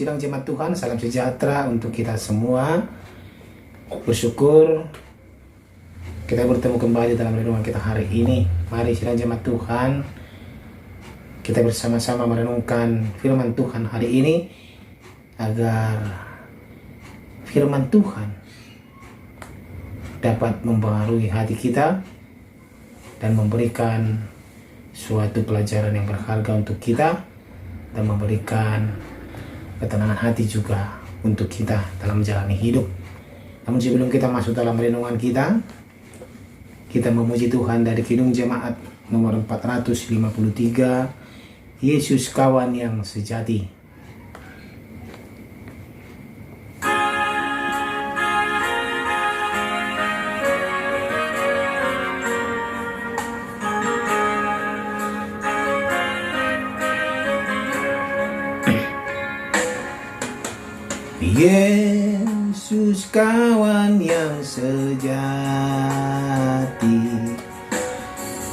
sidang jemaat Tuhan, salam sejahtera untuk kita semua. Bersyukur kita bertemu kembali dalam renungan kita hari ini. Mari sidang jemaat Tuhan, kita bersama-sama merenungkan firman Tuhan hari ini, agar firman Tuhan dapat mempengaruhi hati kita dan memberikan suatu pelajaran yang berharga untuk kita, dan memberikan ketenangan hati juga untuk kita dalam menjalani hidup. Namun sebelum kita masuk dalam renungan kita memuji Tuhan dari Kidung Jemaat nomor 453, Yesus kawan yang sejati. Yesus kawan yang sejati,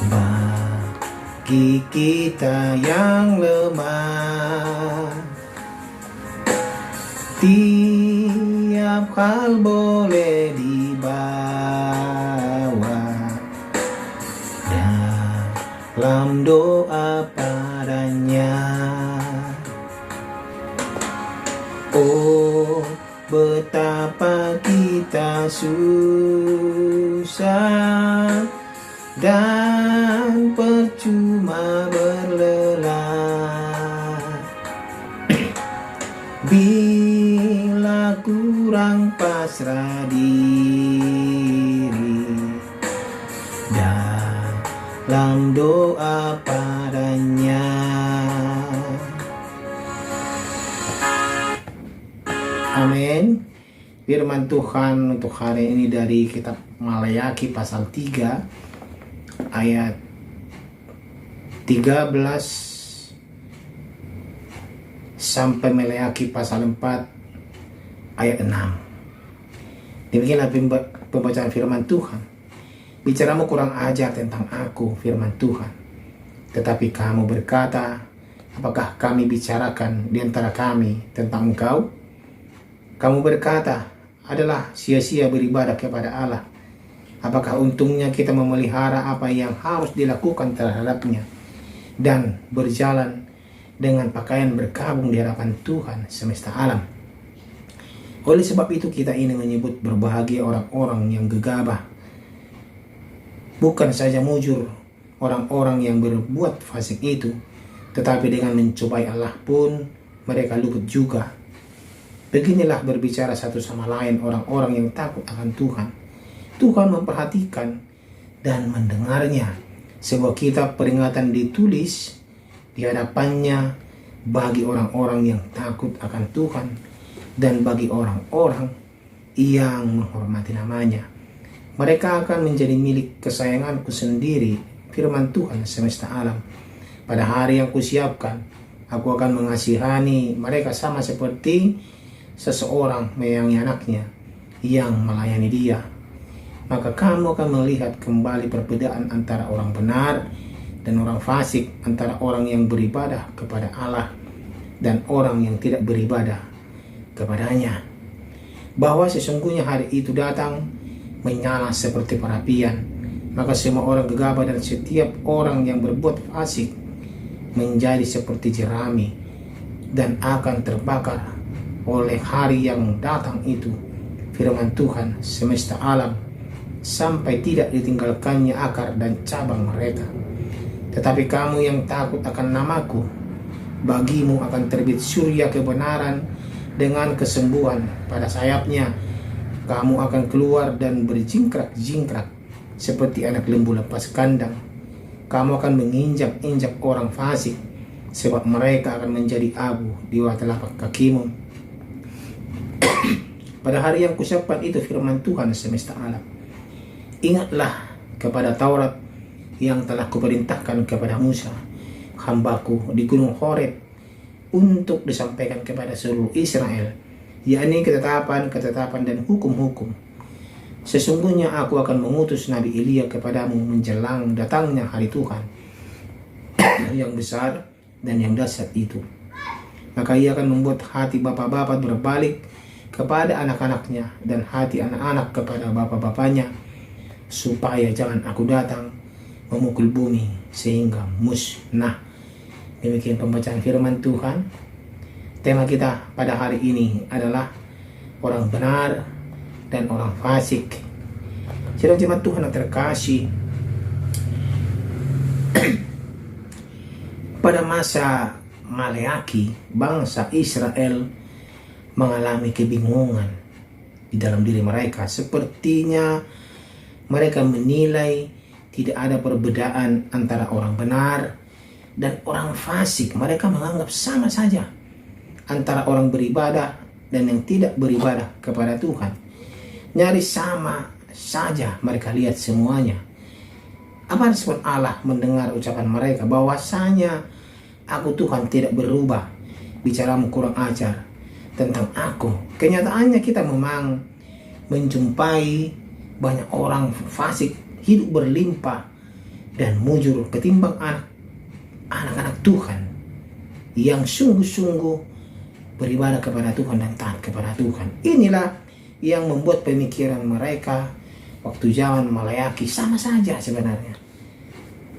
bagi kita yang lemah, tiap hal boleh dibawa dalam doa padanya. Oh, betapa kita susah dan percuma berlelah bila kurang pasrah diri dalam doa padanya. Amin. Firman Tuhan untuk hari ini dari kitab Maleakhi pasal 3 ayat 13 sampai Maleakhi pasal 4 ayat 6. Demikianlah pembacaan firman Tuhan. Bicaramu kurang ajar tentang aku, firman Tuhan. Tetapi kamu berkata, apakah kami bicarakan di antara kami tentang engkau? Kamu berkata, adalah sia-sia beribadah kepada Allah. Apakah untungnya kita memelihara apa yang harus dilakukan terhadapnya dan berjalan dengan pakaian berkabung di hadapan Tuhan semesta alam? Oleh sebab itu kita ini menyebut berbahagia orang-orang yang gegabah, bukan saja mujur orang-orang yang berbuat fasik itu, tetapi dengan mencobai Allah pun mereka luput juga. Beginilah berbicara satu sama lain orang-orang yang takut akan Tuhan. Tuhan memperhatikan dan mendengarnya. Sebuah kitab peringatan ditulis di hadapannya bagi orang-orang yang takut akan Tuhan dan bagi orang-orang yang menghormati namanya. Mereka akan menjadi milik kesayanganku sendiri, firman Tuhan semesta alam. Pada hari yang kusiapkan, aku akan mengasihani mereka sama seperti seseorang menyayangi anaknya yang melayani dia. Maka kamu akan melihat kembali perbedaan antara orang benar dan orang fasik, antara orang yang beribadah kepada Allah dan orang yang tidak beribadah kepadanya. Bahwa sesungguhnya hari itu datang menyala seperti perapian, maka semua orang gegabah dan setiap orang yang berbuat fasik menjadi seperti jerami dan akan terbakar oleh hari yang datang itu, firman Tuhan semesta alam, sampai tidak ditinggalkannya akar dan cabang mereka. Tetapi kamu yang takut akan namaku, bagimu akan terbit surya kebenaran dengan kesembuhan pada sayapnya. Kamu akan keluar dan berjingkrak-jingkrak seperti anak lembu lepas kandang. Kamu akan menginjak-injak orang fasik, sebab mereka akan menjadi abu di bawah telapak kakimu. Pada hari yang kusiapkan itu, firman Tuhan semesta alam, ingatlah kepada Taurat yang telah kuperintahkan kepada Musa, hambaku, di gunung Horeb, untuk disampaikan kepada seluruh Israel, yakni ketetapan dan hukum-hukum. Sesungguhnya aku akan mengutus Nabi Elia kepadamu menjelang datangnya hari Tuhan yang besar dan yang dahsyat itu. maka ia akan membuat hati bapak-bapak berbalik kepada anak-anaknya dan hati anak-anak kepada bapak-bapaknya, supaya jangan aku datang memukul bumi sehingga musnah. Demikian pembacaan firman Tuhan. Tema kita pada hari ini adalah orang benar dan orang fasik. Sidang jemaat Tuhan yang terkasih, pada masa Maleaki, bangsa Israel mengalami kebingungan di dalam diri mereka. Sepertinya mereka menilai tidak ada perbedaan antara orang benar dan orang fasik. Mereka menganggap sama saja antara orang beribadah dan yang tidak beribadah kepada Tuhan. Nyaris sama saja mereka lihat semuanya. Apa respon Allah mendengar ucapan mereka bahwasanya aku Tuhan tidak berubah, bicaramu kurang ajar tentang aku? Kenyataannya kita memang menjumpai banyak orang fasik hidup berlimpah dan mujur ketimbang anak-anak Tuhan yang sungguh-sungguh beribadah kepada Tuhan dan taat kepada Tuhan. Inilah yang membuat pemikiran mereka waktu zaman Maleaki sama saja sebenarnya.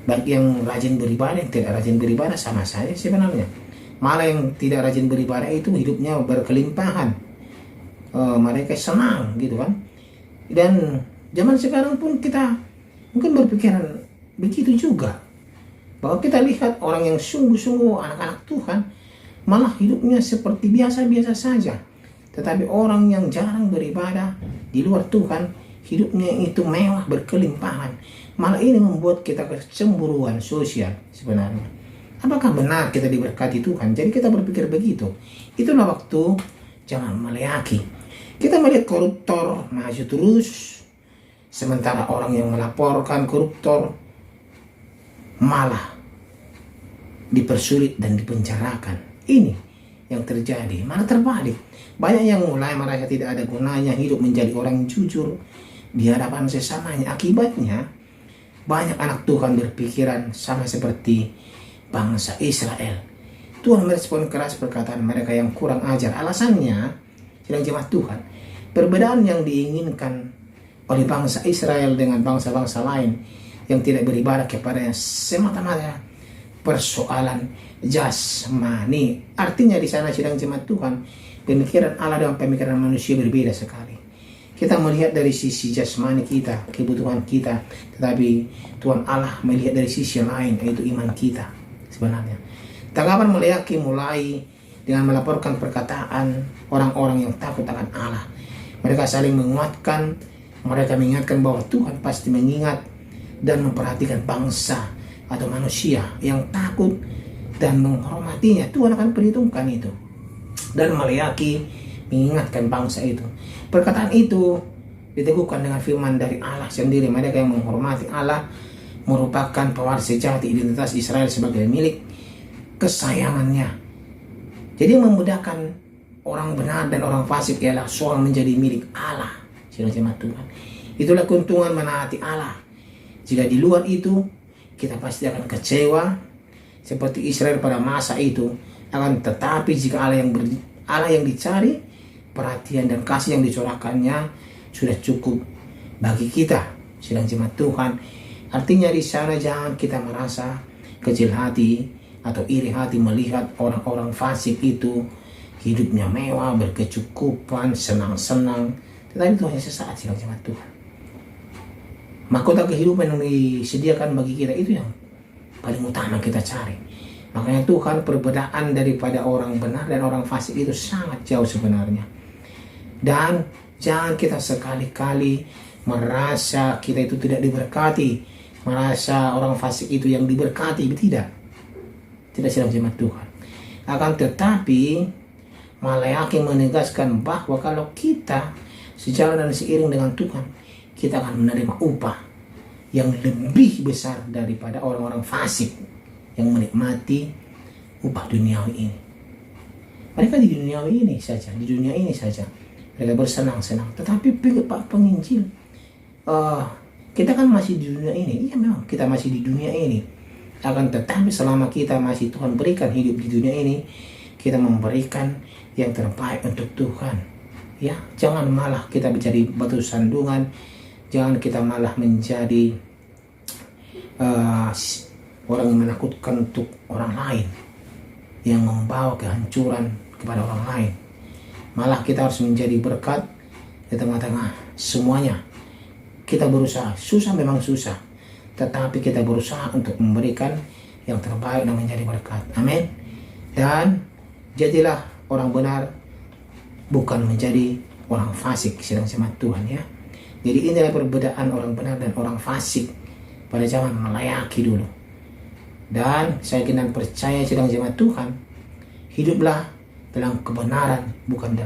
Bagi yang rajin beribadah, yang tidak rajin beribadah sama saja sebenarnya. Malah yang tidak rajin beribadah itu hidupnya berkelimpahan. Mereka senang gitu kan. Dan zaman sekarang pun kita mungkin berpikiran begitu juga. Bahwa kita lihat orang yang sungguh-sungguh anak-anak Tuhan malah hidupnya seperti biasa-biasa saja. Tetapi orang yang jarang beribadah di luar Tuhan, hidupnya itu mewah, berkelimpahan. Malah ini membuat kita kecemburuan sosial sebenarnya. Apakah benar kita diberkati Tuhan? Jadi kita berpikir begitu. Itulah waktu zaman Maleaki. Kita melihat koruptor maju terus, sementara orang yang melaporkan koruptor malah dipersulit dan dipenjarakan. Ini yang terjadi. Malah terbalik. Banyak yang mulai merasa tidak ada gunanya hidup menjadi orang jujur di hadapan sesamanya. Akibatnya banyak anak Tuhan berpikiran sama seperti bangsa Israel. Tuhan merespon keras perkataan mereka yang kurang ajar. Alasannya, sidang jemaat Tuhan, perbedaan yang diinginkan oleh bangsa Israel dengan bangsa-bangsa lain yang tidak beribadah kepadanya semata-mata persoalan jasmani. Artinya di sana sidang jemaat Tuhan, pemikiran Allah dan pemikiran manusia berbeda sekali. Kita melihat dari sisi jasmani kita, kebutuhan kita, tetapi Tuhan Allah melihat dari sisi lain, yaitu iman kita sebenarnya. Tanggapan Maleaki mulai dengan melaporkan perkataan orang-orang yang takut akan Allah. Mereka saling menguatkan, mereka mengingatkan bahwa Tuhan pasti mengingat dan memperhatikan bangsa atau manusia yang takut dan menghormatinya. Tuhan akan perhitungkan itu. Dan Maleaki mengingatkan bangsa itu. Perkataan itu diteguhkan dengan firman dari Allah sendiri. Mereka yang menghormati Allah merupakan pewaris sejati identitas Israel sebagai milik kesayangannya. Jadi yang membedakan orang benar dan orang fasik ialah soal menjadi milik Allah. Saudara jemaat Tuhan, itulah keuntungan menaati Allah. Jika di luar itu kita pasti akan kecewa seperti Israel pada masa itu. Akan tetapi jika Allah yang dicari, perhatian dan kasih yang dicurahkannya sudah cukup bagi kita, sidang jemaat Tuhan. Artinya di sana jangan kita merasa kecil hati atau iri hati melihat orang-orang fasik itu hidupnya mewah, berkecukupan, senang-senang. Tetapi itu hanya sesaat, sidang jemaat Tuhan. Mahkota kehidupan yang disediakan bagi kita itu yang paling utama kita cari. Makanya Tuhan, perbedaan daripada orang benar dan orang fasik itu sangat jauh sebenarnya. Dan jangan kita sekali-kali merasa kita itu tidak diberkati, merasa orang fasik itu yang diberkati. Tidak sedang jemaat Tuhan. Akan tetapi Maleaki menegaskan bahwa kalau kita sejalan dan seiring dengan Tuhan, kita akan menerima upah yang lebih besar daripada orang-orang fasik yang menikmati upah duniawi ini. Mereka di duniawi ini saja, di dunia ini saja mereka bersenang-senang. Tetapi Pak Penginjil, kita kan masih di dunia ini. Iya, memang kita masih di dunia ini. Akan tetapi selama kita masih Tuhan berikan hidup di dunia ini, kita memberikan yang terbaik untuk Tuhan. Ya, jangan malah kita menjadi batu sandungan, jangan kita malah menjadi orang yang menakutkan untuk orang lain, yang membawa kehancuran kepada orang lain. Malah kita harus menjadi berkat di tengah-tengah semuanya. Kita berusaha, susah memang susah, tetapi kita berusaha untuk memberikan yang terbaik dan menjadi berkat. Amin. Dan jadilah orang benar, bukan menjadi orang fasik sedang jemaat Tuhan, ya. Jadi inilah perbedaan orang benar dan orang fasik pada zaman melayaki dulu. Dan saya kini percaya sedang jemaat Tuhan, hiduplah dalam kebenaran, bukan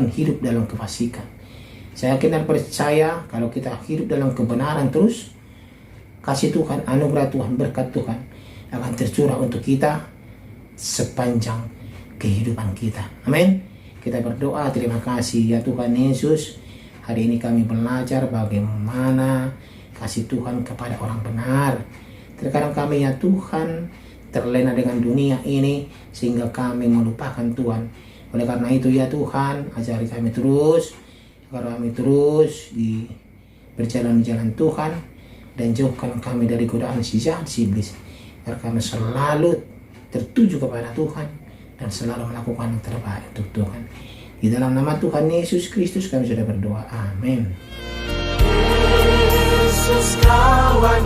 hidup dalam kefasikan. Saya kini percaya kalau kita hidup dalam kebenaran terus, kasih Tuhan, anugerah Tuhan, berkat Tuhan akan tercurah untuk kita sepanjang kehidupan kita. Amin. Kita berdoa, terima kasih ya Tuhan Yesus. Hari ini kami belajar bagaimana kasih Tuhan kepada orang benar. Terkadang kami ya Tuhan terlena dengan dunia ini sehingga kami melupakan Tuhan. Oleh karena itu ya Tuhan, ajari kami terus agar kami terus di berjalan jalan Tuhan, dan jauhkan kami dari godaan si jahat, si iblis, agar kami selalu tertuju kepada Tuhan dan selalu melakukan yang terbaik untuk Tuhan. Di dalam nama Tuhan Yesus Kristus kami sudah berdoa. Amin. Yesus kawan